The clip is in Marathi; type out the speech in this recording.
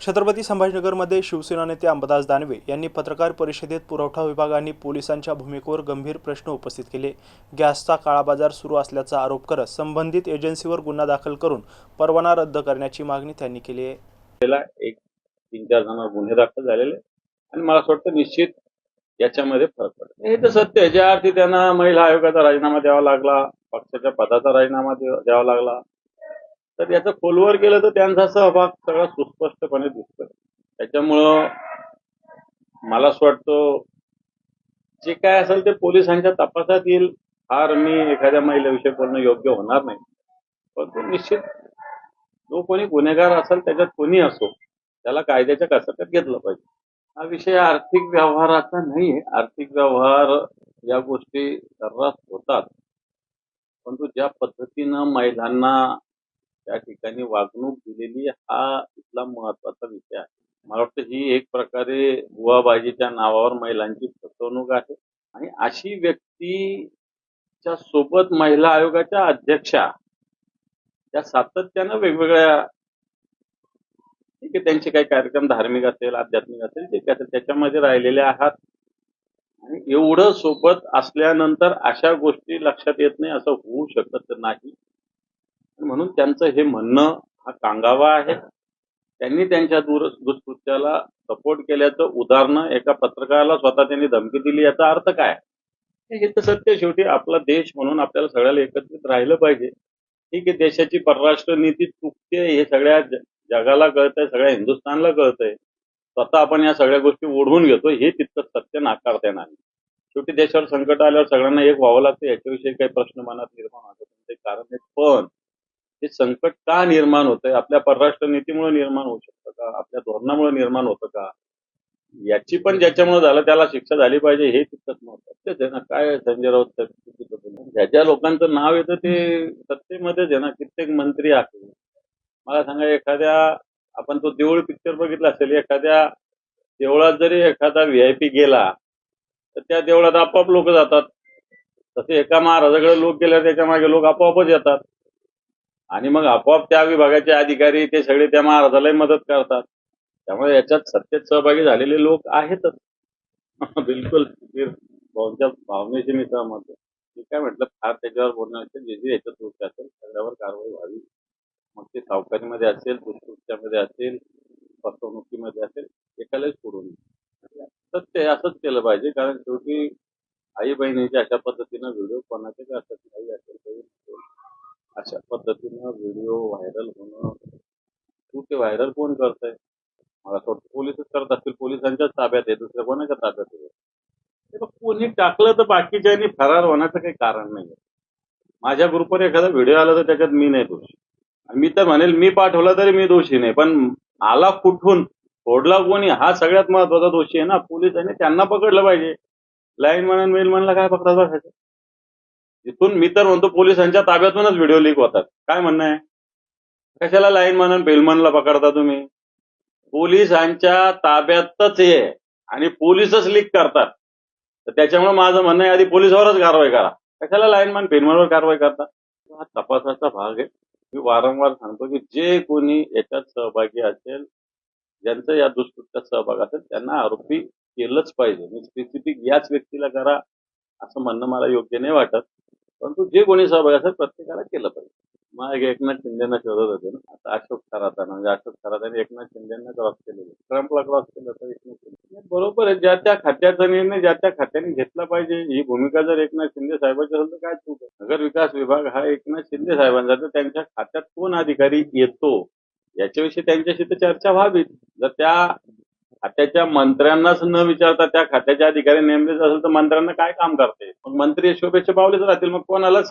छत्रपती संभाजीनगरमध्ये शिवसेना नेते अंबादास दानवे यांनी पत्रकार परिषदेत पुरवठा विभाग आणि पोलिसांच्या भूमिकेवर गंभीर प्रश्न उपस्थित केले। गॅसचा काळाबाजार सुरू असल्याचा आरोप करत संबंधित एजन्सीवर गुन्हा दाखल करून परवाना रद्द करण्याची मागणी त्यांनी केली आहे। एक 3-4 जणांवर गुन्हे दाखल झालेले आणि मला असं वाटतं निश्चित याच्यामध्ये फरक पडतो। हे तर सत्य आहे, ज्या अर्थी त्यांना महिला आयोगाचा राजीनामा द्यावा लागला, पक्षाच्या पदाचा राजीनामा द्यावा लागला, तर याचं खोलवर गेलं तर त्यांचा सहभाग सगळा सुस्पष्टपणे दिसतोय। त्याच्यामुळं मला असं वाटतं जे काय असेल ते पोलिसांच्या तपासात येईल। फार मी एखाद्या महिलेविषयी बोलणं योग्य होणार नाही, परंतु निश्चित जो कोणी गुन्हेगार असेल त्याच्यात कोणी असो त्याला कायद्याच्या कचाट्यात घेतलं पाहिजे। हा विषय आर्थिक व्यवहाराचा नाही, आर्थिक व्यवहार या गोष्टी सर्रास होतात, परंतु ज्या पद्धतीनं महिलांना त्या ठिकाणी वागणूक दिलेली हा इथला महत्वाचा विषय आहे। मला वाटतं ही एक प्रकारे बुवाबाजीच्या नावावर महिलांची फसवणूक आहे आणि अशी व्यक्तीच्या सोबत महिला आयोगाच्या अध्यक्षा त्या सातत्यानं वेगवेगळ्या ठीक आहे त्यांचे काही कार्यक्रम धार्मिक असेल, आध्यात्मिक असेल, ठीक असेल त्याच्यामध्ये राहिलेले आहात आणि एवढं सोबत असल्यानंतर अशा गोष्टी लक्षात येत नाही असं होऊ शकत नाही। म्हणून त्यांचं हे म्हणणं हा कांगावा आहे। त्यांनी त्यांच्या दुष्कृत्याला सपोर्ट केल्याचं उदाहरणं एका पत्रकाराला स्वतः त्यांनी धमकी दिली, याचा अर्थ काय? हे तर सत्य। शेवटी आपला देश म्हणून आपल्याला सगळ्याला एकत्रित राहिलं पाहिजे। ठीक आहे, देशाची परराष्ट्र नीती चुकते हे सगळ्या जगाला कळतंय, सगळ्या हिंदुस्थानला कळतंय, स्वतः आपण या सगळ्या गोष्टी ओढवून घेतो हे तितकं सत्य नाकारता येणार नाही। शेवटी देशावर संकट आल्यावर सगळ्यांना एक व्हावं लागतं, याच्याविषयी काही प्रश्न मनात निर्माण होतात ते कारण आहे, पण हे संकट का निर्माण होतंय? आपल्या परराष्ट्र नीतीमुळे निर्माण होऊ शकतं का? आपल्या धोरणामुळे निर्माण होतं का? याची पण ज्याच्यामुळे झालं त्याला शिक्षा झाली पाहिजे हे तितकंच महत्त्वाचं आहे ना। काय संजय राऊत ज्या ज्या लोकांचं नाव येतं ते सत्तेमध्येच आहे ना। कित्येक मंत्री आहेत, मला सांगा एखाद्या आपण तो देऊळ पिक्चर बघितला असेल, एखाद्या देवळात जरी एखादा व्हीआयपी गेला तर त्या देवळात आपोआप लोक जातात। तसे एका महाराजाकडे लोक गेल्यावर त्याच्या मागे लोक आपोआपच येतात आणि मग आपोआप त्या विभागाचे अधिकारी ते सगळे त्या महाराजालाही मदत करतात। त्यामुळे याच्यात सत्तेत सहभागी झालेले लोक आहेतच। बिलकुल भाऊंच्या भावनेशी मी सहमत आहे। मी काय म्हटलं, फार त्याच्यावर बोलण्याचे जे जे याच्यात दोष असेल सगळ्यावर कारवाई व्हावी, मग ते सावकारीमध्ये असेल, दुष्कृत्यामध्ये असेल, फसवणुकीमध्ये असेल, एकालाच सोडून सत्य असंच केलं पाहिजे। कारण शेवटी आई बहिणीच्या अशा पद्धतीनं व्हिडिओ कोणाचे का असतात काही असेल अशा पद्धतीनं व्हिडिओ व्हायरल होणं, तू ते व्हायरल कोण करतंय? मला असं वाटतं पोलिसच करत असतील, पोलिसांच्याच ताब्यात आहे, दुसऱ्या कोणाच्या ताब्यात आहे? कोणी टाकलं तर बाकीच्यांनी फरार होण्याचं काही कारण नाही। माझ्या ग्रुपवर एखादा व्हिडिओ आला तर त्याच्यात मी नाही दोषी, मी तर म्हणेल मी पाठवला तरी मी दोषी नाही, पण आला कुठून, फोडला कोणी, हा सगळ्यात महत्वाचा दोषी आहे ना। पोलिसांनी त्यांना पकडलं पाहिजे। लाईन म्हणून मेल म्हणला काय पकडा बसायचं? इथून मी तर म्हणतो पोलिसांच्या ताब्यातूनच व्हिडिओ लीक होतात। काय म्हणणं आहे? कशाला लाईन म्हणून बेलमनला पकडता तुम्ही? पोलिसांच्या ताब्यातच आहे आणि पोलीसच लीक करतात, तर त्याच्यामुळे माझं म्हणणं आहे आधी पोलिसावरच कारवाई करा, कशाला लाईनमॅन बेलमनवर कारवाई करता? हा तपासाचा भाग आहे। मी वारंवार सांगतो की जे कोणी याच्यात सहभागी असेल, ज्यांचं या दुष्कृत्यात सहभाग असेल त्यांना आरोपी केलंच पाहिजे। मी स्पेसिफिक याच व्यक्तीला करा असं म्हणणं मला योग्य नाही वाटत, परंतु जे कोणी सहभागी असेल प्रत्येकाला केलं पाहिजे। मग एकनाथ शिंदेना शोधत होते ना, आता अशोक खराताना म्हणजे अशोक खराताने एकनाथ शिंदेना क्रॉस केलेलं, ट्रम्पला क्रॉस केलं तर एकनाथ शिंदे बरोबर आहे। ज्या त्या खात्याचा निर्णय ज्या त्या खात्याने घेतला पाहिजे। ही भूमिका जर एकनाथ शिंदे साहेबांची असेल तर काय चूक आहे? नगर विकास विभाग हा एकनाथ शिंदे साहेबांचा, तर त्यांच्या खात्यात कोण अधिकारी येतो याच्याविषयी त्यांच्याशी तर चर्चा व्हावी। जर त्या खात्याच्या मंत्र्यांनाच न विचारता त्या खात्याचे अधिकारी नेमलेच असेल तर मंत्र्यांना काय काम करते? मग मंत्री शोभेचे पावलेच राहतील, मग कोणालाच